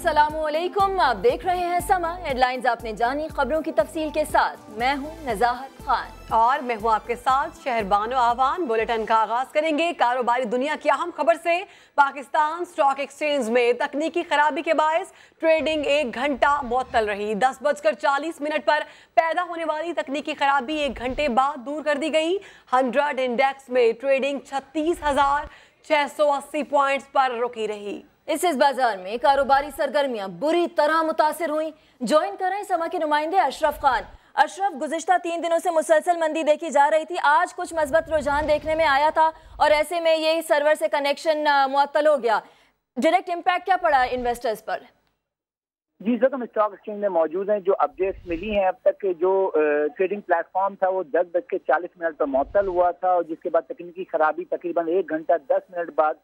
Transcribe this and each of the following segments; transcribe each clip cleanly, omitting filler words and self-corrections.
अस्सलामुअलैकुम, आप देख रहे हैं समा हेडलाइंस। आपने जानी खबरों की तफसील के साथ मैं हूं नजाहत खान और मैं हूं आपके साथ शहरबानो आवान। बुलेटिन का आगाज करेंगे कारोबारी दुनिया की अहम खबर से। पाकिस्तान स्टॉक एक्सचेंज में तकनीकी खराबी के बायस ट्रेडिंग 1 घंटा मुअत्तल रही। 10:40 पर पैदा होने वाली तकनीकी खराबी 1 घंटे बाद दूर कर दी गई। 100 इंडेक्स में ट्रेडिंग 36,680 पॉइंट्स पर रुकी रही। इस बाजार में कारोबारी सरगर्मियां बुरी तरह मुतासिर हुई। ज्वाइन कर रहे हैं समा के नुमाइंदे अशरफ खान। अशरफ, गुज़िश्ता 3 दिनों से मुसलसल मंदी देखी जा रही थी, आज कुछ मस्बत रुझान देखने में आया था और ऐसे में ये सर्वर से कनेक्शन मुअत्तल हो गया। डायरेक्ट इम्पैक्ट क्या पड़ा इन्वेस्टर्स पर? जी सर, हम स्टॉक एक्सचेंज में मौजूद हैं। जो अपडेट्स मिली हैं अब तक के, जो ट्रेडिंग प्लेटफॉर्म था वो 10:40 पर मुअत्तल हुआ था और जिसके बाद तकनीकी खराबी तकरीबन 1 घंटा 10 मिनट बाद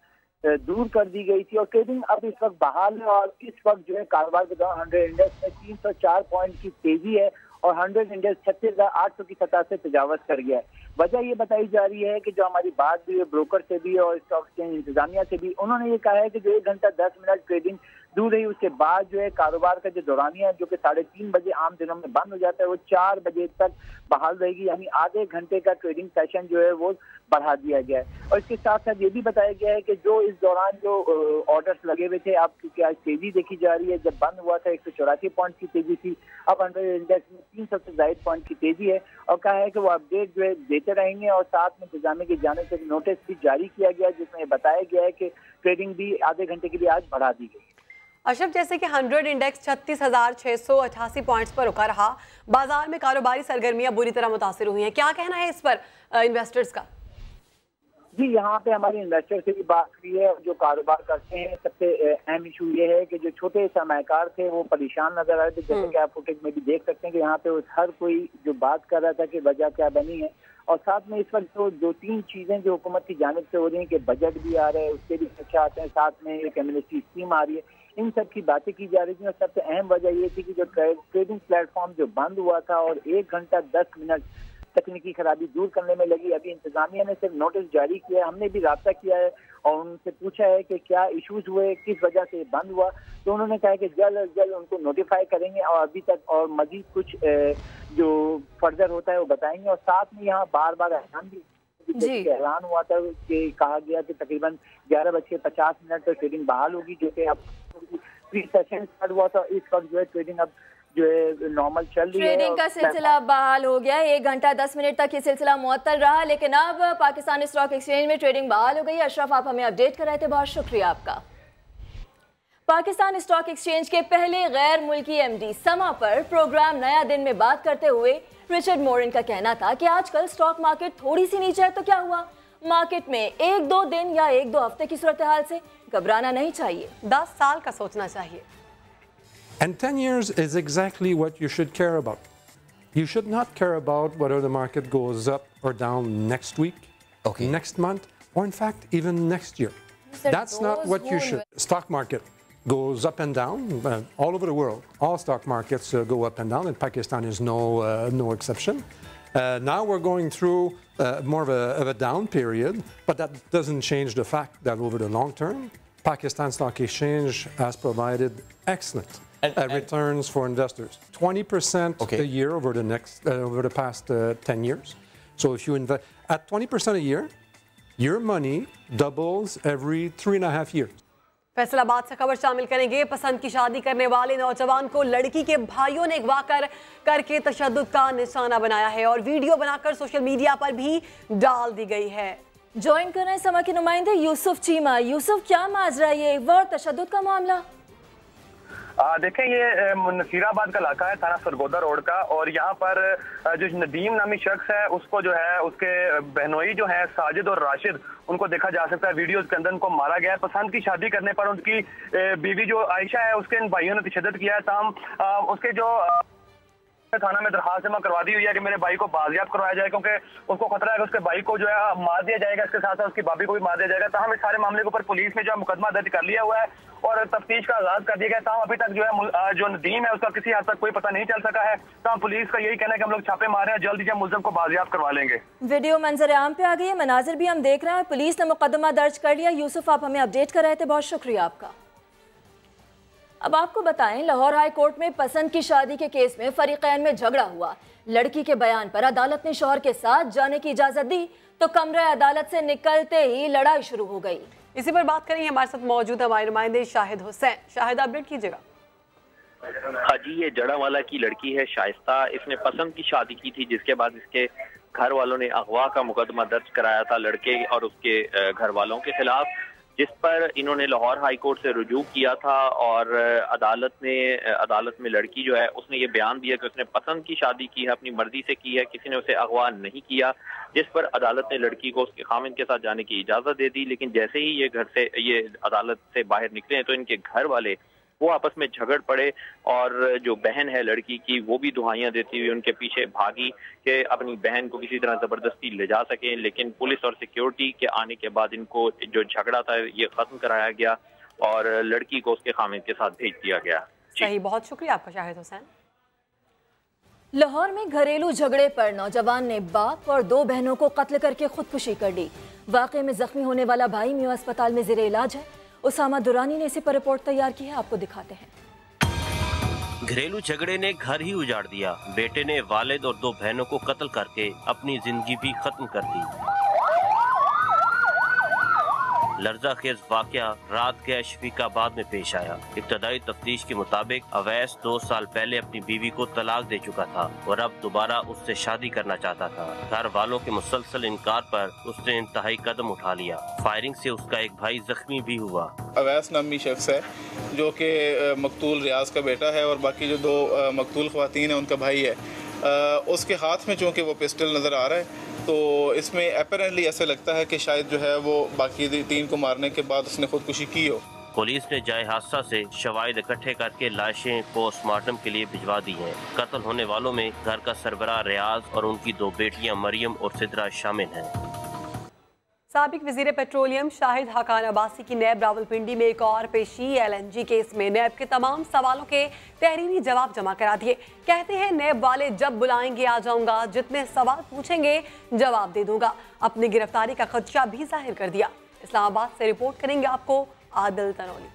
दूर कर दी गई थी और ट्रेडिंग अब इस वक्त बहाल है। और इस वक्त जो है कारोबार के दौरान 100 इंडेक्स में 304 पॉइंट की तेजी है और 100 इंडेक्स 36,800 की सतह से तजावज कर गया है। वजह ये बताई जा रही है कि जो हमारी बात भी है ब्रोकर से भी और स्टॉक एक्सचेंज इंतजामिया से भी, उन्होंने ये कहा है कि जो 1 घंटा 10 मिनट ट्रेडिंग दूर रही, उसके बाद जो है कारोबार का जो दौरानिया है जो कि 3:30 बजे आम दिनों में बंद हो जाता है वो 4 बजे तक बहाल रहेगी। यानी आधे घंटे का ट्रेडिंग सेशन जो है वो बढ़ा दिया गया है। और इसके साथ साथ ये भी बताया गया है कि जो इस दौरान जो ऑर्डर्स लगे हुए थे, अब क्योंकि आज तेजी देखी जा रही है, जब बंद हुआ था 184 पॉइंट की तेजी थी, अब 100 इंडेक्स में 300 से ज्यादा पॉइंट की तेजी है। और कहा है कि वो अपडेट जो है देते रहेंगे और साथ में इंतजामिया की जाने से नोटिस भी जारी किया गया जिसमें बताया गया है कि ट्रेडिंग भी आधे घंटे के लिए आज बढ़ा दी गई। अशरफ, जैसे कि 100 इंडेक्स 36,688 पॉइंट्स पर रुका रहा, बाजार में कारोबारी सरगर्मियां बुरी तरह मुतासिर हुई हैं, क्या कहना है इस पर इन्वेस्टर्स का? जी, यहाँ पे हमारे इन्वेस्टर से भी बात हुई है। जो कारोबार करते हैं सबसे अहम इशू ये है कि जो छोटे सरमायाकार थे वो परेशान नजर आ रहे थे। जैसे कि आप फुटेज में भी देख सकते हैं कि यहाँ पे हर कोई जो बात कर रहा था कि वजह क्या बनी है। और साथ में इस वक्त तो 2-3 चीजें जो हुकूमत की जानिब से हो रही हैं कि बजट भी आ रहा है, उसके भी खर्चे आते हैं, साथ में एक एमएसपी स्कीम आ रही है, इन सब की बातें की जा रही थी। और सबसे अहम वजह ये थी कि जो ट्रेडिंग प्लेटफॉर्म जो बंद हुआ था और 1 घंटा 10 मिनट तकनीकी खराबी दूर करने में लगी। अभी इंतजामिया ने सिर्फ नोटिस जारी किया है, हमने भी राब्ता किया है और उनसे पूछा है कि क्या इश्यूज हुए, किस वजह से बंद हुआ, तो उन्होंने कहा कि जल्द अज जल्द उनको नोटिफाई करेंगे और अभी तक और मजीद कुछ जो फर्दर होता है वो बताएंगे। और साथ में यहाँ बार बार ऐलान हुआ था कि कहा गया कि तकरीबन 11:50 पर ट्रेडिंग बहाल होगी, जो कि अब प्री सेशन स्टार्ट हुआ था। इस वक्त जो है ट्रेडिंग अब जो है नॉर्मल चल रही है। ट्रेडिंग का सिलसिला बहाल हो गया है। 1 घंटा 10 मिनट तक ये सिलसिला मुअत्तल रहा, लेकिन अब पाकिस्तान स्टॉक एक्सचेंज में ट्रेडिंग बहाल हो गई। अशरफ, आप हमें अपडेट कर रहे थे, बहुत शुक्रिया आपका। पाकिस्तान स्टॉक एक्सचेंज के पहले गैर मुल्की एमडी समा पर प्रोग्राम नया दिन में बात करते हुए रिचर्ड मोरिन का कहना था कि आजकल स्टॉक मार्केट थोड़ी सी नीचे है तो क्या हुआ, मार्केट में 1-2 दिन या 1-2 हफ्ते की सूरत हाल से घबराना नहीं चाहिए, 10 साल का सोचना चाहिए। And 10 years is exactly what you should care about. You should not care about whether the market goes up or down next week, next month, or in fact, even next year. That's not what you should. Stock market goes up and down all over the world. All stock markets go up and down, and Pakistan is no exception. Now we're going through more of a down period, but that doesn't change the fact that over the long term, Pakistan Stock Exchange has provided excellent returns for investors, 20% a year over the past 10 years. So if you invest at 20% a year, your money doubles every 3.5 years. Faisalabad से खबर शामिल करेंगे। पसंद की शादी करने वाले नौजवान को लड़की के भाइयों ने अगवा करके तशद्दुद का निशाना बनाया है और वीडियो बनाकर सोशल मीडिया पर भी डाल दी गई है। ज्वाइन कर रहे हैं समा के नुमाइंदे यूसुफ चीमा। यूसुफ, क्या माजरा ये और तशद्दुद का मामला? देखें, ये नसीराबाद का इलाका है, थाना सरगोदा रोड का, और यहाँ पर जो नदीम नामी शख्स है उसको जो है उसके बहनोई जो है साजिद और राशिद, उनको देखा जा सकता है वीडियोस के अंदर उनको मारा गया है। पसंद की शादी करने पर उनकी बीवी जो आयशा है उसके इन भाइयों ने तशद्दुद किया है। ताहम उसके जो थाना में दरखास्त जमा करवा दी हुई है कि मेरे भाई को बाजियाब करवाया जाए, क्योंकि उसको खतरा है कि उसके भाई को जो है मार दिया जाएगा, इसके साथ साथ उसकी भाभी को भी मार दिया जाएगा। ताहम इस सारे मामले के ऊपर पुलिस ने जो है मुकदमा दर्ज कर लिया हुआ है और तफ्तीश का आगाज कर दिया गया। ताहम अभी तक जो है जो नदीम है उसका किसी हद तक कोई पता नहीं चल सका है। ताहम पुलिस का यही कहना है कि हम लोग छापे मारे हैं, जल्द ही मुलजिम को बाजियाब करवा लेंगे। वीडियो मंजर आम पे आ गई है, मनाजिर भी हम देख रहे हैं, पुलिस ने मुकदमा दर्ज कर लिया। यूसुफ, आप हमें अपडेट कर रहे थे, बहुत शुक्रिया आपका। अब आपको बताएं, लाहौर हाई कोर्ट में पसंद की शादी के केस में फरीकैन में झगड़ा हुआ। लड़की के बयान पर अदालत ने शौहर के साथ जाने की इजाजत दी तो कमरे अदालत से निकलते ही लड़ाई शुरू हो गई। इसी पर बात करेंगे, हमारे साथ मौजूद हमारे नुमाइंदे शाहिद हुसैन। शाहिद, अपडेट कीजिएगा। हाँ जी, ये जड़ावाला की लड़की है शाइस्ता। इसने पसंद की शादी की थी, जिसके बाद इसके घर वालों ने अगवा का मुकदमा दर्ज कराया था लड़के और उसके घर वालों के खिलाफ, जिस पर इन्होंने लाहौर हाई कोर्ट से रुजू किया था। और अदालत में लड़की जो है उसने ये बयान दिया कि उसने पसंद की शादी की है, अपनी मर्जी से की है, किसी ने उसे अगवा नहीं किया, जिस पर अदालत ने लड़की को उसके खामिन के साथ जाने की इजाजत दे दी। लेकिन जैसे ही ये अदालत से बाहर निकले तो इनके घर वाले वो आपस में झगड़ पड़े और जो बहन है लड़की की वो भी दुहाइयां देती हुई उनके पीछे भागी कि अपनी बहन को किसी तरह जबरदस्ती ले जा सकें। लेकिन पुलिस और सिक्योरिटी के आने के बाद इनको जो झगड़ा था ये खत्म कराया गया और लड़की को उसके खामिद के साथ भेज दिया गया। सही, बहुत शुक्रिया आपका शाहिद हुसैन। लाहौर में घरेलू झगड़े पर नौजवान ने बाप और 2 बहनों को कत्ल करके खुदकुशी कर ली। वाकये में जख्मी होने वाला भाई मियां अस्पताल में जेरे इलाज है। उसामा दुरानी ने इसी पर रिपोर्ट तैयार की है, आपको दिखाते हैं। घरेलू झगड़े ने घर ही उजाड़ दिया। बेटे ने वालिद और 2 बहनों को कत्ल करके अपनी जिंदगी भी खत्म कर दी। लर्ज़ाखेज़ वाक़या रात के अशफीकाबाद में पेश आया। इब्तदाई तफ्तीश के मुताबिक अवैस 2 साल पहले अपनी बीवी को तलाक दे चुका था और अब दोबारा उससे शादी करना चाहता था। घर वालों के मुसलसल इनकार पर उसने इंतहाई कदम उठा लिया। फायरिंग से उसका एक भाई जख्मी भी हुआ। अवैस नामी शख्स है जो कि मकतूल रियाज का बेटा है और बाकी जो 2 मकतूल ख्वातीन है उनका भाई है। उसके हाथ में चूँकि वो पिस्टल नज़र आ रहा है तो इसमें अपरेंटली ऐसा लगता है कि शायद जो है वो बाकी 3 को मारने के बाद उसने खुदकुशी की हो। पुलिस ने जाए हादसा से शवाहिद इकट्ठे करके लाशें पोस्टमार्टम के लिए भिजवा दी हैं। कत्ल होने वालों में घर का सरबराह रियाज और उनकी 2 बेटियां मरियम और सिद्रा शामिल हैं। साबिक वजीर पेट्रोलियम शाहिद हकान अब्बासी की नैब रावलपिंडी में एक और पेशी। LNG केस में नैब के तमाम सवालों के तहरीरी जवाब जमा करा दिए। कहते हैं नैब वाले जब बुलाएंगे आ जाऊंगा, जितने सवाल पूछेंगे जवाब दे दूंगा। अपनी गिरफ्तारी का खदशा भी जाहिर कर दिया। इस्लामाबाद से रिपोर्ट करेंगे आपको आदिल तनौली।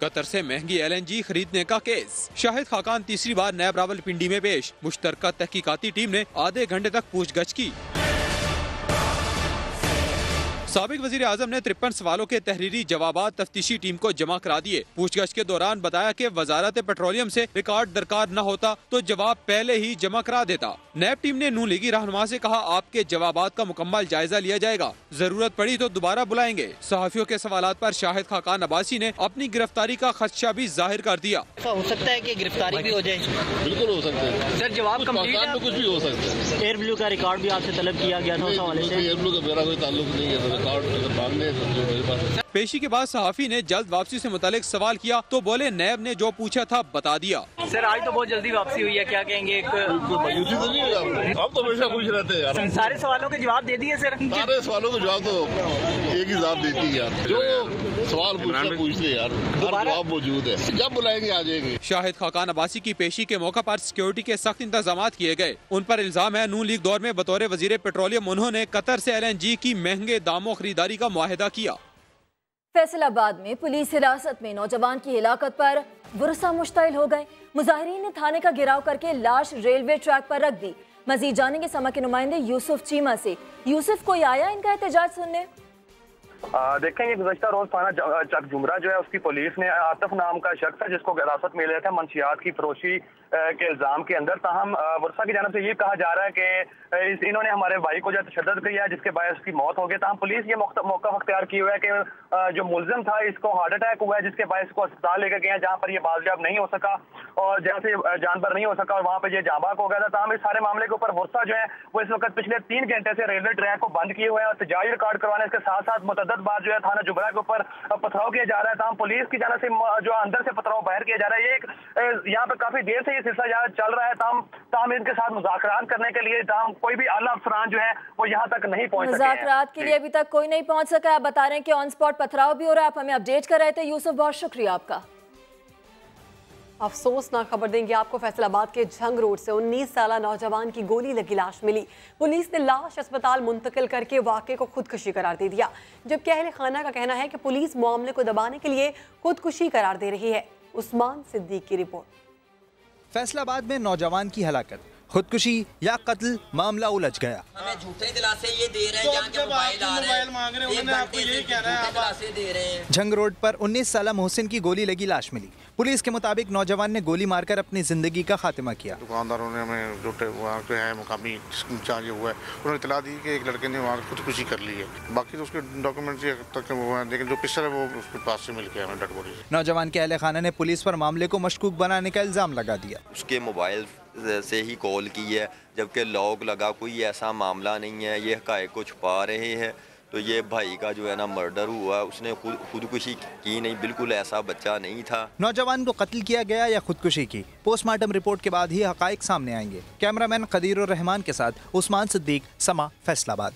कतर से महंगी LNG खरीदने का केस। शाहिद खाकान तीसरी बार नैब रावलपिंडी में पेश। मुश्तरका तहकीकाती टीम ने आधे घंटे तक पूछगछ की। साबिक वजीर आजम ने 53 सवालों के तहरीरी जवाबात तफ्तीशी टीम को जमा करा दिए। पूछगछ के दौरान बताया कि वजारत पेट्रोलियम से रिकॉर्ड दरकार न होता तो जवाब पहले ही जमा करा देता। नैब टीम ने नून लीगी रहनुमा से कहा, आपके जवाबात का मुकम्मल जायजा लिया जाएगा, जरूरत पड़ी तो दोबारा बुलाएंगे। सहाफियों के सवालात पर शाहिद खाकान अब्बासी ने अपनी गिरफ्तारी का खदशा भी जाहिर कर दिया। हो सकता है कि गिरफ्तारी भी हो जाए। बिल्कुल हो सकता है सर, जवाब कंप्लीट है, कुछ भी हो सकता है। एयर ब्लू का रिकॉर्ड भी आपसे तलब किया गया था उस हवाले से। एयर ब्लू का मेरा कोई ताल्लुक नहीं है। पेशी के बाद सहाफी ने जल्द वापसी से मुतालिक सवाल किया तो बोले, नैब ने जो पूछा था बता दिया। सर आज तो बहुत जल्दी वापसी हुई है, क्या कहेंगे? आप तो हमेशा खुश रहते हैं यार। सारे सवालों के जवाब दे दिए सर। सारे सवालों के जवाब तो एक ही जवाब देती है यार। जो सवाल पूछते यार, हर जवाब मौजूद है, जब बुलाएंगे आ जाएंगे। शाहिद खाकान अब्बासी की पेशी के मौका पर सिक्योरिटी के सख्त इंतजाम किए गए। उन पर इल्जाम है नून लीग दौर में बतौर वजीर पेट्रोलियम उन्होंने कतर से LNG की महंगे दामों खरीदारी का मुआहिदा किया। फैसलाबाद में पुलिस हिरासत में नौजवान की हिलाकत पर गुस्सा मुश्तइल हो गए। मुजाहिरीन ने थाने का घेराव करके लाश रेलवे ट्रैक पर रख दी। मजीद जानेंगे समा के नुमाइंदे यूसुफ चीमा से। यूसुफ, कोई आया इनका एहतजाज सुनने? देखें, ये गुज़श्ता रोज थाना चक जुमरा जो है उसकी पुलिस ने आतिफ नाम का शख्स है जिसको हिरासत में लिया था मंशियात की फरोशी के इल्जाम के अंदर। ताहम वर्षा की जानब से ये कहा जा रहा है कि इन्होंने हमारे भाई को जो तशद्दुद किया है जिसके बायस उसकी मौत हो गई। ताहम पुलिस ये मौका अख्तियार किया हुआ है कि जो मुलजिम था इसको हार्ट अटैक हुआ है जिसके बायस को अस्पताल लेकर गए हैं जहाँ पर ये बाजियाब नहीं हो सका और जहाँ से जानवर नहीं हो सका और वहाँ पर ये जांबाक हो गया था। ताहम इस सारे मामले के ऊपर वर्षा जो है वो इस वक्त पिछले 3 घंटे से रेलवे ट्रैक को बंद किए हुए हैं और तजाजी रिकॉर्ड करवाने के साथ साथ मुतअद्दिद बार जो है थाना जुमरा के ऊपर पथराव किया जा रहा है। ताहम पुलिस की जानब से जो अंदर से पथराव बाहर किया जा रहा है। ये यहाँ पर काफी देर से ये सिलसिला चल रहा है। ताहम इनके साथ मुज़ाकरात करने के लिए कोई भी आला अफसरान जो है वो यहाँ तक नहीं पहुंच सके। मुज़ाकरात के लिए अभी तक कोई नहीं पहुंच सका। आप बता रहे हैं कि ऑन स्पॉट पथराव भी हो रहा है। आप हमें अपडेट कर रहे थे यूसुफ, बहुत शुक्रिया आपका। अफसोसनाक खबर देंगे आपको। फैसलाबाद के झंग रोड से 19 साला नौजवान की गोली लगी लाश मिली। पुलिस ने लाश अस्पताल मुंतकिल करके वाक़े को खुदकुशी करार दे दिया, जबकि अहले खाना का कहना है कि पुलिस मामले को दबाने के लिए खुदकुशी करार दे रही है। उस्मान सिद्दीक की रिपोर्ट। फैसलाबाद में नौजवान की हलाकत, खुदकुशी या कत्ल, मामला उलझ गया। हमें झूठे दिलासे ये दे रहे हैं, यहाँ के मोबाइल आ रहे हैं, मांग रहे हैं, आपको यही कह रहे हैं, दिलासे दे रहे हैं। झंग रोड पर 19 साला मोहसिन की गोली लगी लाश मिली। पुलिस के मुताबिक नौजवान ने गोली मारकर अपनी जिंदगी का खात्मा किया। दुकानदारों ने हमें जो वहाँ के है मुकामी इंचार्ज हुआ है, उन्होंने इतला दी कि एक लड़के ने वहाँ खुदकुशी कर ली है। बाकी तो उसके डॉक्यूमेंट्स तक वो हैं, लेकिन जो पिस्टल है वो उसके पास से मिल गया हमें डेड बॉडी से। नौजवान के अहले खाना ने पुलिस पर मामले को मशकूक बनाने का इल्जाम लगा दिया। उसके मोबाइल से ही कॉल की है, जबकि लॉक लगा, कोई ऐसा मामला नहीं है, ये हकायक को छुपा रहे हैं। तो ये भाई का जो है ना मर्डर हुआ, उसने खुदकुशी की नहीं, बिल्कुल ऐसा बच्चा नहीं था। नौजवान को कत्ल किया गया या खुदकुशी की, पोस्टमार्टम रिपोर्ट के बाद ही हकायक सामने आएंगे। कैमरामैन कदीर रहमान के साथ उस्मान सिद्दीक, समा, फैसलाबाद।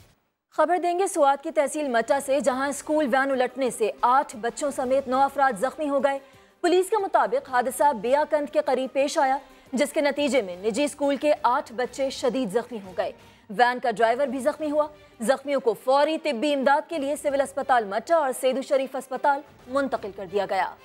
खबर देंगे सुआत की तहसील मट्टा से, जहां स्कूल वैन उलटने से 8 बच्चों समेत 9 अफराद जख्मी हो गए। पुलिस के मुताबिक हादसा बियाकंद के करीब पेश आया, जिसके नतीजे में निजी स्कूल के 8 बच्चे शदीद जख्मी हो गए। वैन का ड्राइवर भी जख्मी हुआ। जख्मियों को फौरी तिब्बी इमदाद के लिए सिविल अस्पताल मट्टा और सेदू शरीफ अस्पताल मुंतकिल कर दिया गया।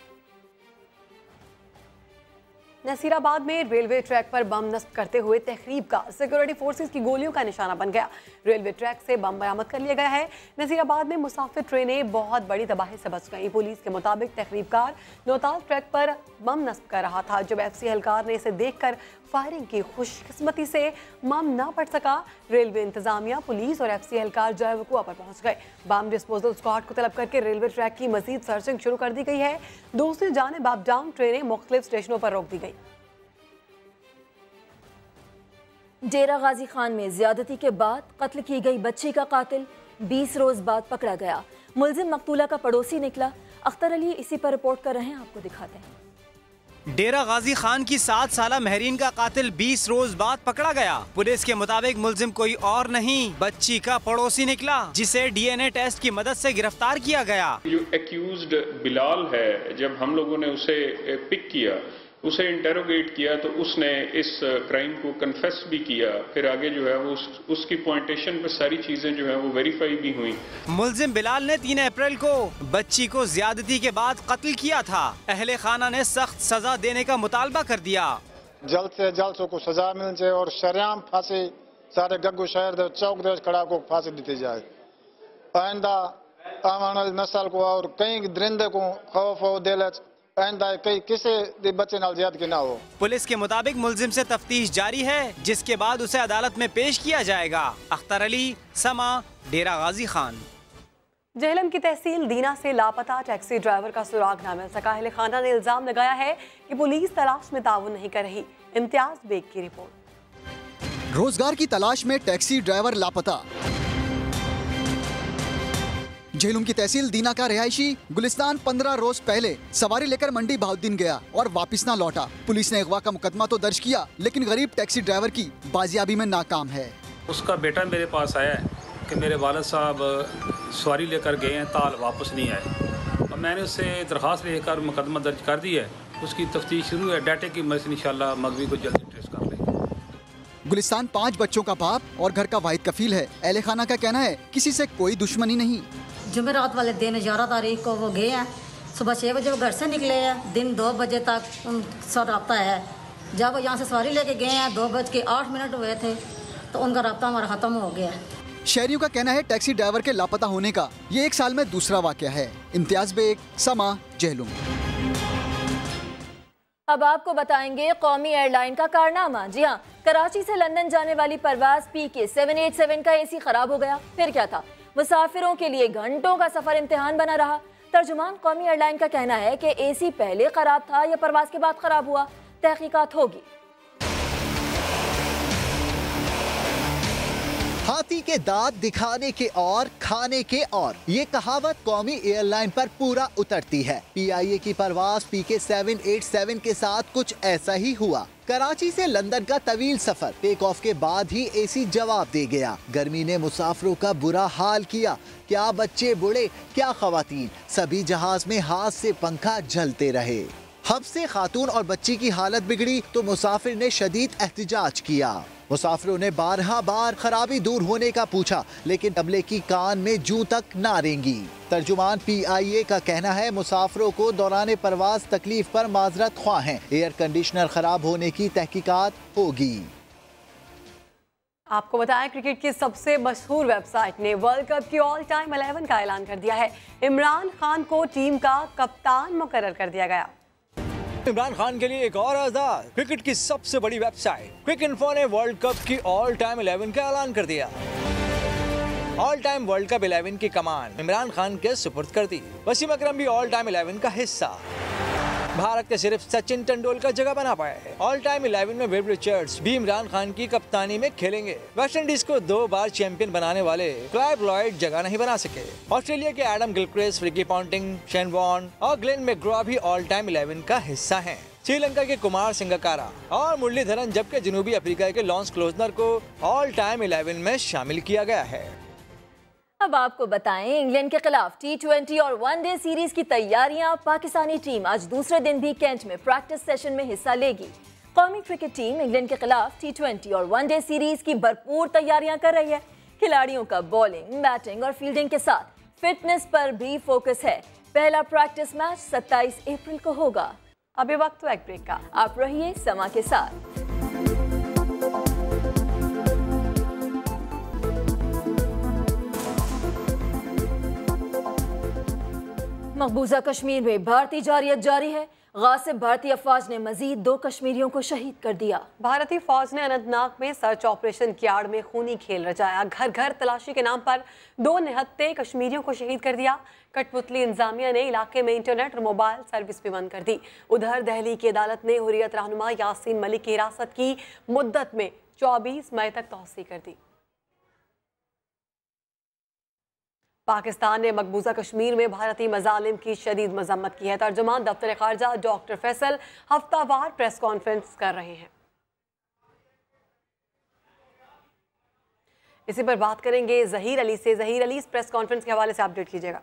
नसीराबाद में रेलवे ट्रैक पर बम नस्ब करते हुए तहरीब का सिक्योरिटी फोर्सेस की गोलियों का निशाना बन गया। रेलवे ट्रैक से बम बरामद कर लिया गया है। नसीराबाद में मुसाफिर ट्रेनें बहुत बड़ी तबाही से बच गई। पुलिस के मुताबिक तहरीबकार नौताल ट्रैक पर बम नस्ब कर रहा था, जब एफसी एहलकार ने इसे देखकर फायरिंग की। खुशकिस्मती से बम ना पड़ सका। रेलवे इंतजामिया, पुलिस और एफसी एहलकार जयवकुआ पर पहुंच गए। बम डिस्पोजल स्क्वाड को तलब करके रेलवे ट्रैक की मजीद सर्चिंग शुरू कर दी गई है। दूसरी जानिब अप डाउन ट्रेनें मुख्तलिफ स्टेशनों पर रोक दी गई। डेरा गाजी खान में ज्यादती के बाद कत्ल की गई बच्ची का कातिल 20 रोज बाद पकड़ा गया। मुलजिम मकतूला का पड़ोसी निकला। अख्तर अली इसी पर रिपोर्ट कर रहे हैं, आपको दिखाते हैं। डेरा गाजी खान की 7 साला महरीन का कातिल 20 रोज बाद पकड़ा गया। पुलिस के मुताबिक मुलजिम कोई और नहीं, बच्ची का पड़ोसी निकला, जिसे डीएनए टेस्ट की मदद से गिरफ्तार किया गया। जो एक्यूज्ड बिलाल है, जब हम लोगों ने उसे पिक किया, उसे इंटेरोगेट किया, तो उसने इस क्राइम को कन्फेस भी किया। फिर आगे जो है वो उसकी पॉइंटेशन पे सारी चीजें जो है वो वेरीफाई भी हुई। मुलजिम बिलाल ने 3 अप्रैल को बच्ची को ज्यादती के बाद कत्ल किया था। अहले खाना ने सख्त सजा देने का मुतालबा कर दिया। जल्द से जल्द को सजा मिलनी चाहिए और शरेआम फांसी सारे गग्गू शहर चौक दे खड़ा को फांसी दी जाए। आइंदा आने वाली नस्ल को और कई दरिंदे को खौफ हो दिल किसी बच्चे नाल ज्यादती ना हो। पुलिस के मुताबिक मुलजिम से तफ्तीश जारी है, जिसके बाद उसे अदालत में पेश किया जाएगा। अख्तर अली, समा, डेरा गाजी खान। जेहलम की तहसील दीना से लापता टैक्सी ड्राइवर का सुराग न मिल सका। अहले खाना ने इल्जाम लगाया है कि पुलिस तलाश में ताउन नहीं कर रही। इम्तियाज बेग की रिपोर्ट। रोजगार की तलाश में टैक्सी ड्राइवर लापता। झेलम की तहसील दीना का रिहायशी गुलिस्तान 15 रोज पहले सवारी लेकर मंडी बहाउद्दीन गया और वापस ना लौटा। पुलिस ने अगवा का मुकदमा तो दर्ज किया, लेकिन गरीब टैक्सी ड्राइवर की बाजियाबी में नाकाम है। उसका बेटा मेरे पास आया है कि मेरे वालिद साहब सवारी लेकर गए हैं, ताल वापस नहीं आए, और मैंने उससे दरख्वास्त लेकर मुकदमा दर्ज कर दी है। उसकी तफ्तीश शुरू है। डाटे की मदद से इंशाल्लाह मगवी को जल्दी ट्रेस कर लेंगे। गुलिस्तान 5 बच्चों का बाप और घर का वाहिद कफील है। अहले खाना का कहना है किसी से कोई दुश्मनी नहीं। जुमेरात वाले दिन 11 तारीख को वो गए हैं। सुबह 6 बजे वो घर से निकले हैं, दिन 2 बजे तक उनसे रब्ता है। जब यहाँ से सवारी लेके गए हैं 2:08 हुए थे, तो उनका रब्ता हमारा ख़त्म हो गया। शहरियों का कहना है टैक्सी ड्राइवर के लापता होने का ये 1 साल में दूसरा वाकया है। इम्तियाज बेग, समा, जेहलुम। अब आपको बताएंगे कौमी एयरलाइन का कारनामा। जी हाँ, कराची से लंदन जाने वाली परवाज PK 787 का AC खराब हो गया। फिर क्या था, मुसाफिरों के लिए घंटों का सफर इम्तिहान बना रहा। तर्जुमान कौमी एयरलाइन का कहना है कि AC पहले खराब था या परवाज के बाद खराब हुआ, तहकीकात होगी। हाथी के दांत दिखाने के और खाने के और, ये कहावत कौमी एयरलाइन पर पूरा उतरती है। PIA की परवाज PK 787 के साथ कुछ ऐसा ही हुआ। कराची से लंदन का तवील सफर टेक ऑफ के बाद ही AC जवाब दे गया। गर्मी ने मुसाफिरों का बुरा हाल किया। क्या बच्चे बूढ़े, क्या खवातीन, सभी जहाज में हाथ से पंखा झलते रहे। हफ्से खातून और बच्ची की हालत बिगड़ी तो मुसाफिर ने शदीद एहतिजाज किया। मुसाफिरों ने 12 बार खराबी दूर होने का पूछा, लेकिन तबले की कान में जूं तक ना रेंगी। तर्जुमान PIA का कहना है मुसाफिरों को दौरान परवाज तकलीफ पर माजरत ख्वाह हैं। एयर कंडीशनर खराब होने की तहकीकात होगी। आपको बताएं, क्रिकेट की सबसे मशहूर वेबसाइट ने वर्ल्ड कप की ऑल टाइम 11 का ऐलान कर दिया है। इमरान खान को टीम का कप्तान मुकर्रर कर दिया गया। इमरान खान के लिए एक और आजाद। क्रिकेट की सबसे बड़ी वेबसाइट क्रिक इन्फो ने वर्ल्ड कप की ऑल टाइम 11 का ऐलान कर दिया। ऑल टाइम वर्ल्ड कप 11 की कमान इमरान खान के सुपुर्द कर दी। वसीम अकरम भी ऑल टाइम 11 का हिस्सा। भारत के सिर्फ सचिन तेंदुलकर जगह बना पाए। ऑल टाइम 11 में विव रिचर्ड्स भी इमरान खान की कप्तानी में खेलेंगे। वेस्ट इंडीज को 2 बार चैंपियन बनाने वाले क्लाइव लॉयड जगह नहीं बना सके। ऑस्ट्रेलिया के Adam Gilchrist, Ricky Ponting, Shane Warne और ग्लेन मैकग्रा भी ऑल टाइम 11 का हिस्सा हैं। श्रीलंका के कुमार संगकारा और मुरलीधरन, जबकि जनूबी अफ्रीका के लॉन्स क्लोजनर को ऑल टाइम 11 में शामिल किया गया है। अब आपको बताएं, इंग्लैंड के खिलाफ T20 और वनडे सीरीज की तैयारियां। पाकिस्तानी टीम आज दूसरे दिन भी कैंट में प्रैक्टिस सेशन में हिस्सा लेगी। कौमी क्रिकेट टीम इंग्लैंड के खिलाफ T20 और वनडे सीरीज की भरपूर तैयारियां कर रही है। खिलाड़ियों का बॉलिंग, बैटिंग और फील्डिंग के साथ फिटनेस पर भी फोकस है। पहला प्रैक्टिस मैच 27 अप्रैल को होगा। अभी वक्त एक ब्रेक का, आप रहिए समा के साथ। मकबूजा कश्मीर में भारतीय जारियत जारी है। गासिब भारतीय अफवाज ने मजीद 2 कश्मीरियों को शहीद कर दिया। भारतीय फौज ने अनंतनाग में सर्च ऑपरेशन की आड़ में खूनी खेल रचाया। घर घर तलाशी के नाम पर 2 निहत्थे कश्मीरियों को शहीद कर दिया। कठपुतली इंतजामिया ने इलाके में इंटरनेट और मोबाइल सर्विस भी बंद कर दी। उधर दिल्ली की अदालत ने हुर्रियत रहनुमा यासीन मलिक की हिरासत की मुद्दत में 24 मई तक तौसी कर दी। पाकिस्तान ने मकबूजा कश्मीर में भारतीय मजालिम की शदीद मजम्मत की है। तर्जुमान दफ्तर खारजा डॉक्टर फैसल हफ्तावार प्रेस कॉन्फ्रेंस कर रहे हैं। इसी पर बात करेंगे जहीर अली से। जहीर अली, इस प्रेस कॉन्फ्रेंस के हवाले से अपडेट कीजिएगा।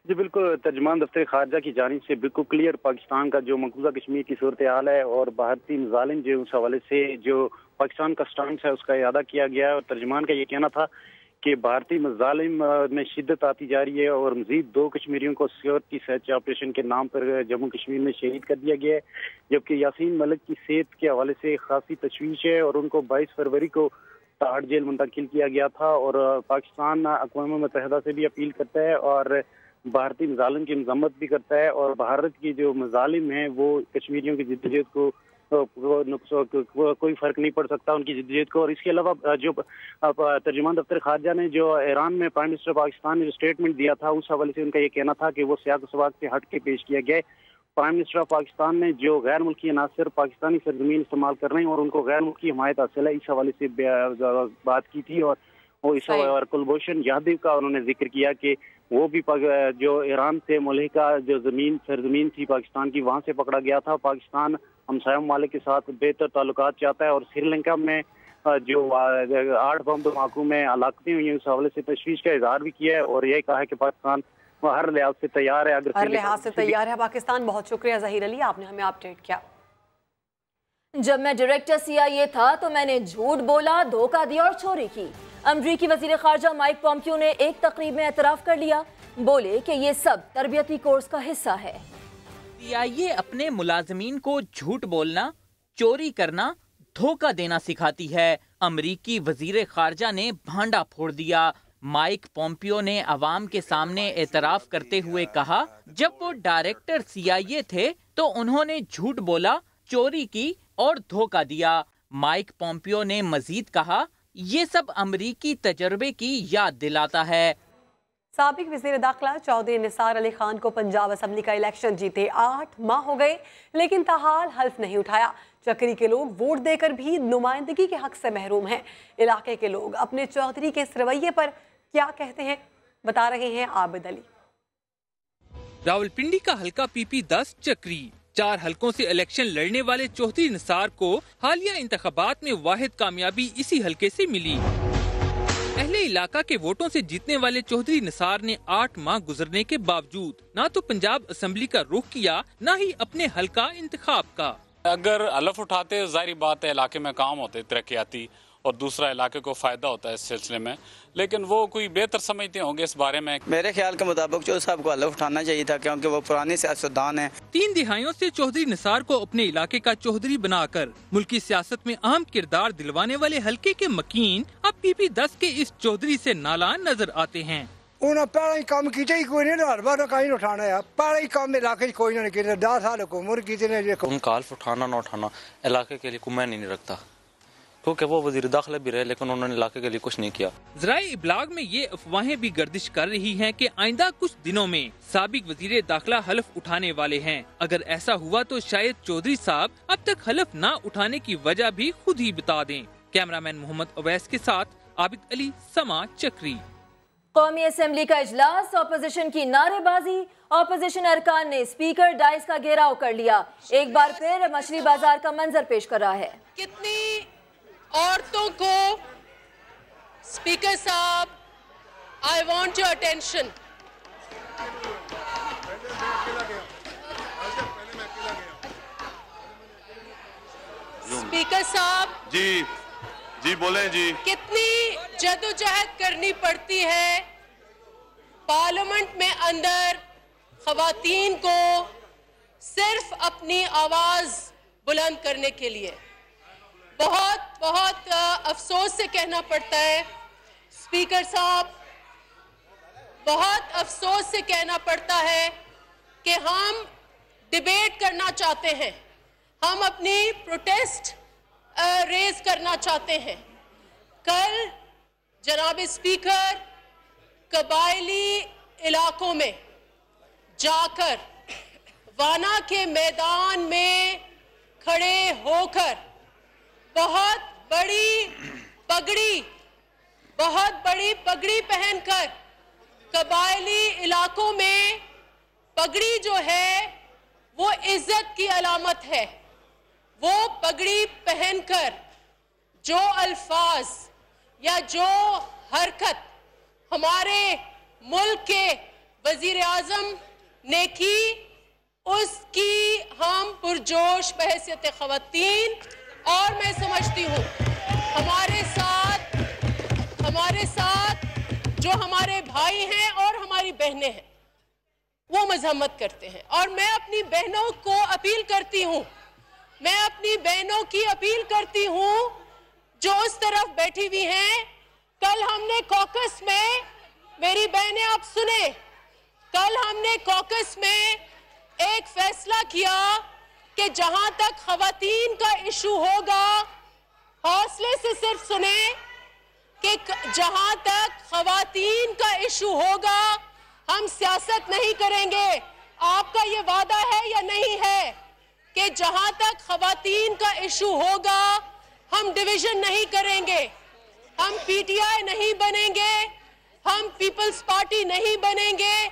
जी बिल्कुल, तर्जुमान दफ्तर खारजा की जानिब से बिल्कुल क्लियर पाकिस्तान का जो मकबूजा कश्मीर की सूरत हाल है और भारतीय मजालिम जो उस हवाले से जो पाकिस्तान का स्टांस है उसका इरादा किया गया है। और तर्जुमान का ये कहना था कि भारतीय मजालिम में शिद्दत आती जा रही है और मजीद 2 कश्मीरियों को सिक्योरिटी सर्च ऑपरेशन के नाम पर जम्मू कश्मीर में शहीद कर दिया गया है। जबकि यासीन मलिक की सेहत के हवाले से खासी तशवीश है और उनको 22 फरवरी को ताड़ जेल मुंतकिल किया गया था। और पाकिस्तान अक़वाम मुत्तहिदा से भी अपील करता है और भारतीय मजालिम की मजम्मत भी करता है। और भारत की जो मजालिम हैं वो कश्मीरियों की जिद्दजहद को कोई फर्क नहीं पड़ सकता उनकी जिद्दजहद को। और इसके अलावा जो तर्जुमान दफ्तर खारजा ने जो ईरान में प्राइम मिनिस्टर पाकिस्तान ने जो स्टेटमेंट दिया था उस हवाले से उनका ये कहना था कि वो सियाक सवाक से हट के पेश किया गया है। प्राइम मिनिस्टर ऑफ पाकिस्तान ने जो गैर मुल्की अनासर पाकिस्तानी सरजमीन इस्तेमाल कर रहे हैं और उनको गैर मुल्की हिमायत हासिल है, इस हवाले से बात की थी। और वो इस और कुलभूषण जाधव का उन्होंने जिक्र किया कि वो भी जो ईरान से मुल्का जो सरजमीन थी पाकिस्तान की वहाँ से पकड़ा गया था। पाकिस्तान हमसाया ममालिक के साथ बेहतर ताल्लुकात चाहता है और श्रीलंका में जो 8 बम धमाकों में हलाकतें हुई हैं उस हवाले से तशवीश का इजहार भी किया है और यही कहा है कि पाकिस्तान हर लिहाज से तैयार है। अगर हर लिहाज से तैयार है पाकिस्तान। बहुत शुक्रिया ज़हीर अली, आपने हमें अपडेट किया। जब मैं डायरेक्टर CIA था तो मैंने झूठ बोला, धोखा दिया और चोरी की। अमरीकी वजीर खारजा माइक पॉम्पियो ने एक तकरीब में एतराफ़ कर लिया। बोले कि ये सब तरबियती कोर्स का हिस्सा है। CIA अपने मुलाजमीन को झूठ बोलना, चोरी करना, धोखा देना सिखाती है। अमरीकी वजीर खारजा ने भांडा फोड़ दिया। माइक पॉम्पियो ने अवाम के सामने एतराफ़ करते हुए कहा, जब वो डायरेक्टर CIA थे तो उन्होंने झूठ बोला, चोरी की और धोखा दिया। माइक पॉम्पियो ने मजीद कहा, ये सब अमरीकी तजर्बे की याद दिलाता है। साबिक वज़ीर दाखिला चौधरी निसार अली खान को पंजाब असम्बली का इलेक्शन जीते 8 माह हो गए, लेकिन ताहाल हल्फ नहीं उठाया। चक्री के लोग वोट देकर भी नुमाइंदगी के हक से महरूम हैं। इलाके के लोग अपने चौधरी के इस रवैये पर क्या कहते हैं, बता रहे हैं आबिद अली। रावलपिंडी का हल्का PP10 चक्री, 4 हलकों से इलेक्शन लड़ने वाले चौधरी निसार को हालिया इंतखाबात में वाहिद कामयाबी इसी हलके से मिली। अहले इलाका के वोटों से जीतने वाले चौधरी निसार ने 8 माह गुजरने के बावजूद ना तो पंजाब असम्बली का रुख किया, ना ही अपने हलका इंतखाब का। अगर हलफ उठाते जाहिर बात है इलाके में काम होते तरक्याती और दूसरा इलाके को फ़ायदा होता है इस सिलसिले में, लेकिन वो कोई बेहतर समझते होंगे इस बारे में। मेरे ख्याल के मुताबिक चौधरी साहब को हलफ उठाना चाहिए था, क्योंकि वो पुराने सियासतदान हैं। 3 दिहाइयों से चौधरी निसार को अपने इलाके का चौधरी बनाकर मुल्की सियासत में अहम किरदार दिलवाने वाले हल्के के मकीन अब PP10 के इस चौधरी से नालान नजर आते हैं। उन्हें पहले ही काम किया ही कोई नहीं, हर बार कहीं उठाना है, पहले ही काम इलाके कोई नहीं किया। 10 साल हुकूमत की उनका हल्फ उठाना न उठाना इलाके के लिए कोई मायने नहीं रखता, क्योंकि वो वजीर दाखिला भी रहे लेकिन उन्होंने इलाके के लिए कुछ नहीं किया। ज़राए इब्लाग में ये अफवाहें भी गर्दिश कर रही हैं कि आइंदा कुछ दिनों में साबिक वजीर दाखिला हल्फ उठाने वाले हैं। अगर ऐसा हुआ तो शायद चौधरी साहब अब तक हल्फ न उठाने की वजह भी खुद ही बता दें। कैमरामैन मोहम्मद अवैस के साथ आबिद अली, समा चक्री। कौमी असेंबली का इजलास, ऑपोजिशन की नारेबाजी, ऑपोजिशन अरकान ने स्पीकर डाइस का घेराव कर लिया। एक बार फिर मछली बाजार का मंजर पेश कर रहा है। कितनी औरतों को स्पीकर साहब, I want your attention. Speaker साहब जी बोलें जी। कितनी जदोजहद करनी पड़ती है पार्लियामेंट में अंदर खवातीन को सिर्फ अपनी आवाज बुलंद करने के लिए। बहुत अफसोस से कहना पड़ता है स्पीकर साहब, बहुत अफसोस से कहना पड़ता है कि हम डिबेट करना चाहते हैं, हम अपनी प्रोटेस्ट रेज करना चाहते हैं। कल जनाब स्पीकर कबायली इलाकों में जाकर वाना के मैदान में खड़े होकर बहुत बड़ी पगड़ी पहनकर कबायली इलाकों में पगड़ी जो है वो इज्जत की अलामत है। वो पगड़ी पहनकर जो अल्फाज या जो हरकत हमारे मुल्क के वजीर आजम ने की, उसकी हम पुरजोश बहैसियत खवातीन, और मैं समझती हूँ हमारे साथ जो हमारे भाई हैं और हमारी बहनें हैं वो मजम्मत करते हैं। और मैं अपनी बहनों को अपील करती हूँ, मैं अपनी बहनों की अपील करती हूँ जो उस तरफ बैठी हुई हैं। कल हमने कॉकस में, मेरी बहनें आप सुने, कल हमने कॉकस में एक फैसला किया कि जहां तक खवातीन का इशू होगा, हौसले से सिर्फ सुने, कि जहां तक खवातीन का इशू होगा हम सियासत नहीं करेंगे। आपका ये वादा है या नहीं है कि जहां तक खवातीन का इशू होगा हम डिवीजन नहीं करेंगे, हम PTI नहीं बनेंगे, हम पीपल्स पार्टी नहीं बनेंगे,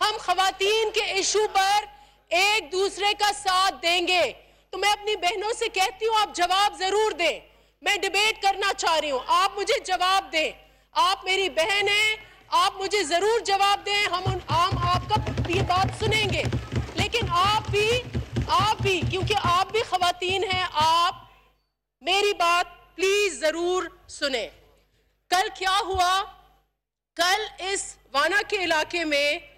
हम खवातीन के इशू पर एक दूसरे का साथ देंगे। तो मैं अपनी बहनों से कहती हूँ आप जवाब जरूर दें। मैं डिबेट करना चाह रही हूँ, आप मुझे जवाब दें। आप मेरी बहन हैं, आप मुझे जरूर जवाब दें। हम आपका ये बात सुनेंगे, लेकिन आप भी क्योंकि आप भी खवातीन हैं, आप मेरी बात प्लीज जरूर सुने। कल क्या हुआ? कल इस वाना के इलाके में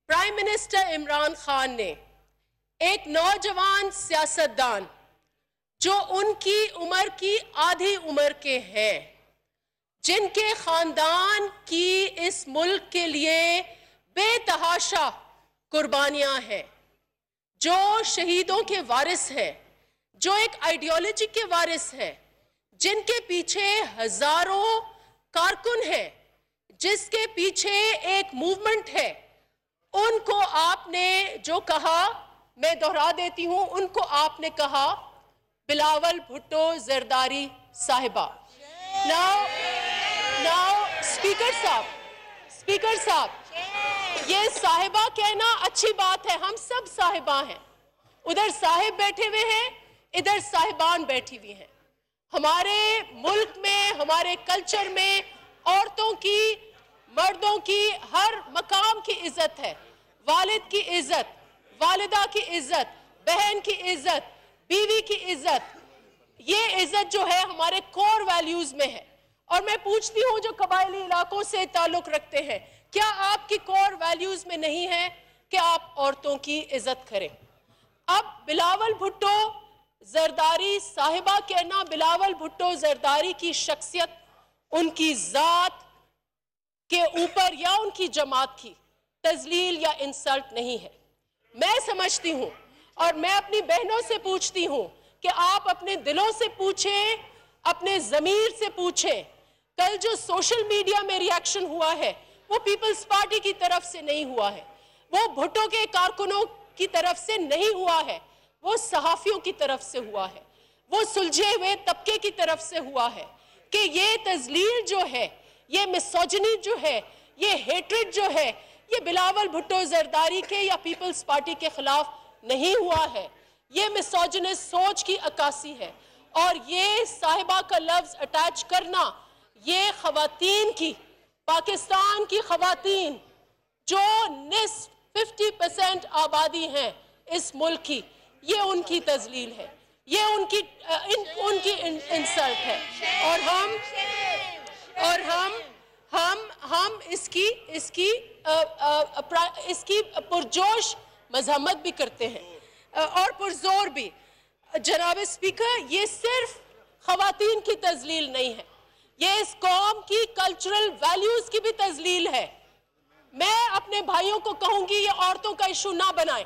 प्राइम मिनिस्टर इमरान खान ने एक नौजवान सियासतदान जो उनकी उम्र की आधी उम्र के हैं, जिनके खानदान की इस मुल्क के लिए बेतहाशा कुर्बानियां हैं, जो शहीदों के वारिस हैं, जो एक आइडियोलॉजी के वारिस हैं, जिनके पीछे हजारों कारकुन हैं, जिसके पीछे एक मूवमेंट है, उनको आपने जो कहा मैं दोहरा देती हूं, उनको आपने कहा बिलावल भुट्टो जरदारी साहिबा। नाउ स्पीकर साहब, ये साहिबा कहना अच्छी बात है, हम सब साहिबा हैं। उधर साहिब बैठे हुए हैं, इधर साहिबान बैठी हुई हैं। हमारे मुल्क में, हमारे कल्चर में औरतों की, मर्दों की हर मकाम की इज्जत है। वालिद की इज्जत, वालिदा की इज्जत, बहन की इज्जत, बीवी की इज्जत, ये इज्जत जो है हमारे कोर वैल्यूज में है। और मैं पूछती हूँ जो कबायली इलाकों से ताल्लुक रखते हैं, क्या आपकी कोर वैल्यूज में नहीं है कि आप औरतों की इज्जत करें? अब बिलावल भुट्टो जरदारी साहिबा कहना बिलावल भुट्टो जरदारी की शख्सियत, उनकी जात के ऊपर या उनकी जमात की तजलील या इंसल्ट नहीं है। मैं समझती हूँ और मैं अपनी बहनों से पूछती हूँ कि आप अपने दिलों से पूछें, अपने ज़मीर से पूछें। कल जो सोशल मीडिया में रिएक्शन हुआ है वो पीपल्स पार्टी की तरफ से नहीं हुआ है, वो भुट्टो के कारकुनों की तरफ से नहीं हुआ है, वो सहाफियों की तरफ से हुआ है, वो सुलझे हुए तबके की तरफ से हुआ है कि ये तजलील जो है, ये मिसोजिनी जो है, ये हेट्रेड जो है, ये बिलावल भुट्टो जरदारी के या पीपल्स पार्टी के खिलाफ नहीं हुआ है। ये मिसोजिनिस्ट सोच की अक्कासी है। और ये साहिबा का लफ्ज अटैच करना, ये खवातीन की, पाकिस्तान की खवातीन जो निस्फ 50% आबादी हैं इस मुल्क की, ये उनकी तजलील है, ये उनकी इंसल्ट है। और हम इसकी पुरजोश मजम्मत भी करते हैं और पुरजोर भी। जनाब स्पीकर, ये सिर्फ खवातीन की तजलील नहीं है, ये इस कौम की कल्चरल वैल्यूज की भी तजलील है। मैं अपने भाइयों को कहूंगी ये औरतों का इशू ना बनाएं।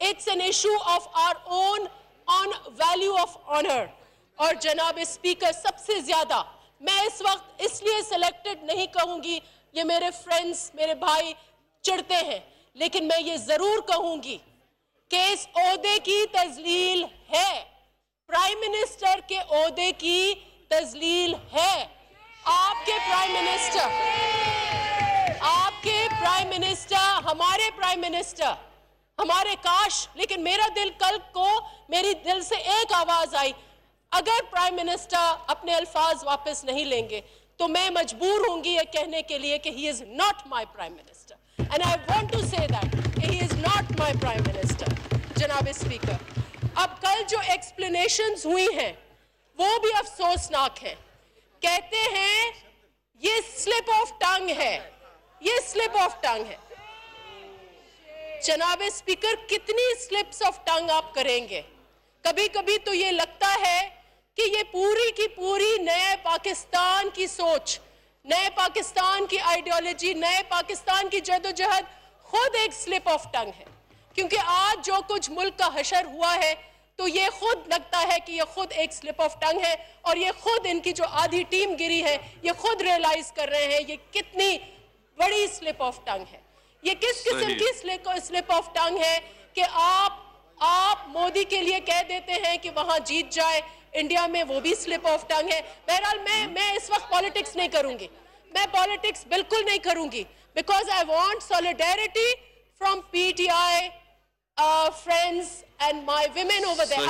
It's an issue of our own on value of honour. और जनाब स्पीकर, सबसे ज्यादा मैं इस वक्त इसलिए सिलेक्टेड नहीं कहूंगी, ये मेरे फ्रेंड्स, मेरे भाई चिढ़ते हैं, लेकिन मैं ये जरूर कहूंगी कि इस ओहदे की तजलील है, प्राइम मिनिस्टर के ओहदे की तजलील है। आपके प्राइम मिनिस्टर, हमारे प्राइम मिनिस्टर, हमारे काश, लेकिन मेरा दिल कल को मेरी दिल से एक आवाज आई, अगर प्राइम मिनिस्टर अपने अल्फाज वापस नहीं लेंगे तो मैं मजबूर होंगी ये कहने के लिए कि he is not my prime minister. And I want to say that he is not my prime minister. जनाब स्पीकर, अब कल जो एक्सप्लेनेशंस हुई हैं वो भी अफसोसनाक हैं। कहते हैं ये स्लिप ऑफ टंग है, ये स्लिप ऑफ टंग है। जनाब स्पीकर, कितनी स्लिप्स ऑफ टंग आप करेंगे? कभी कभी तो ये लगता है कि ये पूरी की पूरी नए पाकिस्तान की सोच, नए पाकिस्तान की आइडियोलॉजी, नए पाकिस्तान की जदोजहद खुद एक स्लिप ऑफ टंग है। क्योंकि आज जो कुछ मुल्क का हशर हुआ है तो ये खुद लगता है कि ये खुद एक स्लिप ऑफ टंग है, और ये खुद इनकी जो आधी टीम गिरी है ये खुद रियलाइज कर रहे हैं ये कितनी बड़ी स्लिप ऑफ टंग है। ये किस किस्म की स्लिप ऑफ टंग है कि आप मोदी के लिए कह देते हैं कि वहां जीत जाए, इंडिया में वो भी स्लिप ऑफ टंग है। बहरहाल मैं इस वक्त पॉलिटिक्स नहीं करूंगी, मैं पॉलिटिक्स बिल्कुल नहीं करूंगी, because I want solidarity from PTI friends and my women over there.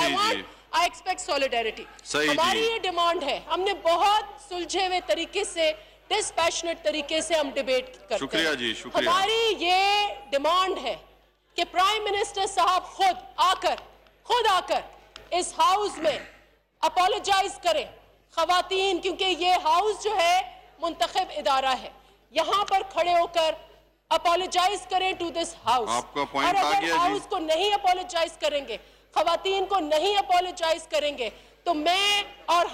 I expect solidarity. हमारी ये डिमांड है, हमने बहुत सुलझे हुए तरीके से, डिस्पैशनेट तरीके से हम डिबेट करते हैं। जी, शुक्रिया। हमारी ये डिमांड है कि प्राइम मिनिस्टर साहब खुद आकर इस हाउस में अपोलोजाइज करें खवातीन, क्योंकि ये हाउस जो है मुंतखब इदारा है, यहाँ पर खड़े होकर अपोलोजाइज करें टू दिस हाउस। और अगर हाउस को नहीं अपोलोजाइज करेंगे, खवातीन को नहीं अपोलोजाइज करेंगे, तो मैं और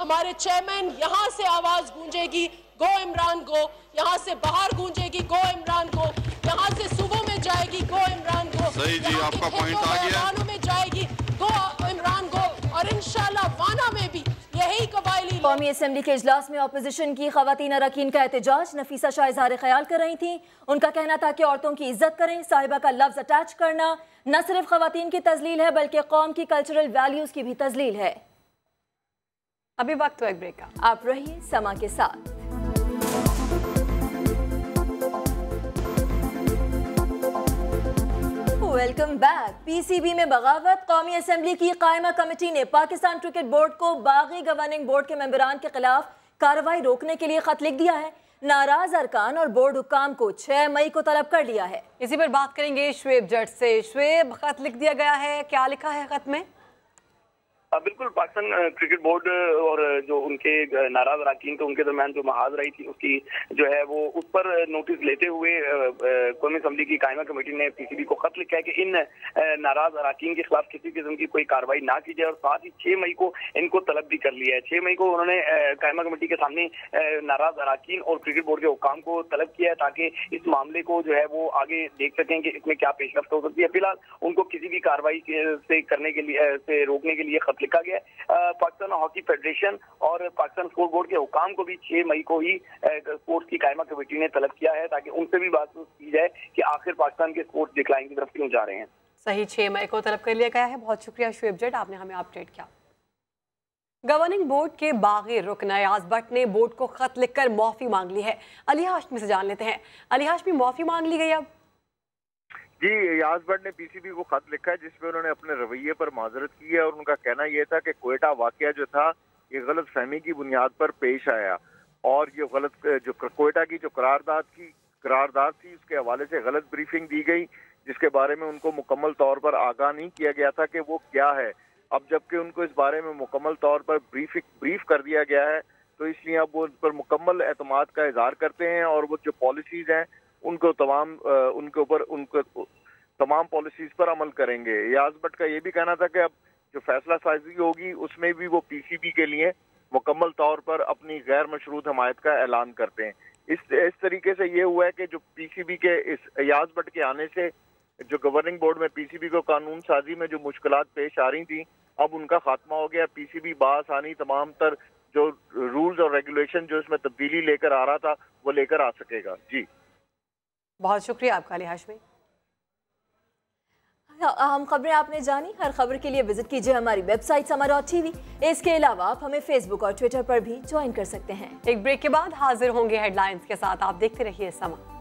हमारे चेयरमैन, यहाँ से आवाज गूंजेगी गो इमरान गो, यहाँ से बाहर गूंजेगी गो इमरान गो, यहाँ से सूबों में जाएगी गो इमरान गो, सही जी, आपका पॉइंट आ गया, में जाएगी गो इमरान गो, और इंशाल्लाह वाना में भी यही कबायली। कौमी असेंबली के इजलास में अपोजिशन की खवातीन अरकान का एहतजाज। नफीसा शाह इज़हार ख्याल कर रही थी। उनका कहना था कि औरतों की इज्जत करें, साहिबा का लफ्ज अटैच करना न सिर्फ खवातीन की तजलील है बल्कि कौम की कल्चरल वैल्यूज की भी तजलील है। अभी वक्त हुआ एक ब्रेक का, आप रहिए समा के साथ। Welcome back. पीसीबी में बगावत। कौमी असेंबली की कायमा कमेटी ने पाकिस्तान क्रिकेट बोर्ड को बागी गवर्निंग बोर्ड के मेंबरान के खिलाफ कार्रवाई रोकने के लिए खत लिख दिया है। नाराज अरकान और बोर्ड हुक्काम को 6 मई को तलब कर लिया है। इसी पर बात करेंगे शुएब जट से। शुएब, खत लिख दिया गया है, क्या लिखा है खत में? बिल्कुल, पाकिस्तान क्रिकेट बोर्ड और जो उनके नाराज अरकान थे उनके दरमियान जो महाज रही थी उसकी जो है वो उस पर नोटिस लेते हुए कौमी असम्बली की कायमा कमेटी ने पीसीबी को खत लिखा है कि इन नाराज अरकान के खिलाफ किसी किस्म की कोई कार्रवाई ना की जाए और साथ ही 6 मई को इनको तलब भी कर लिया है। 6 मई को उन्होंने कायमा कमेटी के सामने नाराज अरकान और क्रिकेट बोर्ड के हुकाम को तलब किया है ताकि इस मामले को जो है वो आगे देख सकें कि इसमें क्या पेशरफ्त हो सकती है। फिलहाल उनको किसी भी कार्रवाई से करने के लिए से रोकने के लिए लिखा गया। पाकिस्तान हॉकी फेडरेशन और पाकिस्तान स्पोर्ट्स बोर्ड के हुकाम को भी 6 मई को ही स्पोर्ट्स की कायमा कमेटी ने तलब किया है ताकि उनसे भी बात की जाए कि आखिर पाकिस्तान के स्पोर्ट्स डिक्लाइन की तरफ क्यों जा रहे हैं। सही, 6 मई को तलब कर लिया गया है। बहुत शुक्रिया शुएब जट, आपने हमें अपडेट किया। गवर्निंग बोर्ड के बागी रुकन अयाज भट्ट ने बोर्ड को खत लिखकर माफी मांग ली है। अली हाशमी से जान लेते हैं। अली हाशमी, माफी मांग ली गई अब? जी, अयाज भट्ट ने पीसीबी को खत लिखा है जिसमें उन्होंने अपने रवैये पर माजरत की है और उनका कहना यह था कि क्वेटा वाकया जो था ये गलत फहमी की बुनियाद पर पेश आया और ये गलत जो क्वेटा की जो करारदाद थी उसके हवाले से गलत ब्रीफिंग दी गई जिसके बारे में उनको मुकम्मल तौर पर आगाह नहीं किया गया था कि वो क्या है। अब जबकि उनको इस बारे में मुकम्मल तौर पर ब्रीफ कर दिया गया है तो इसलिए अब वो उन पर मुकम्मल एतमाद का इजहार करते हैं और वो जो पॉलिसीज हैं उनको तमाम पॉलिसीज पर अमल करेंगे। अयाज भट्ट का ये भी कहना था कि अब जो फैसला साजी होगी उसमें भी वो पीसीबी के लिए मुकम्मल तौर पर अपनी गैर मशरूत हमायत का ऐलान करते हैं। इस तरीके से ये हुआ है कि जो पीसीबी के इस अयाज भट्ट के आने से जो गवर्निंग बोर्ड में पीसीबी को कानून साजी में जो मुश्किलात पेश आ रही थी अब उनका खात्मा हो गया। पीसीबी बासानी तमाम तर जो रूल्स और रेगुलेशन जो इसमें तब्दीली लेकर आ रहा था वो लेकर आ सकेगा। जी, बहुत शुक्रिया आपका अली हाशमी। अहम खबरें आपने जानी। हर खबर के लिए विजिट कीजिए हमारी वेबसाइट sama.tv। इसके अलावा आप हमें फेसबुक और ट्विटर पर भी ज्वाइन कर सकते हैं। एक ब्रेक के बाद हाजिर होंगे हेडलाइंस के साथ। आप देखते रहिए समा।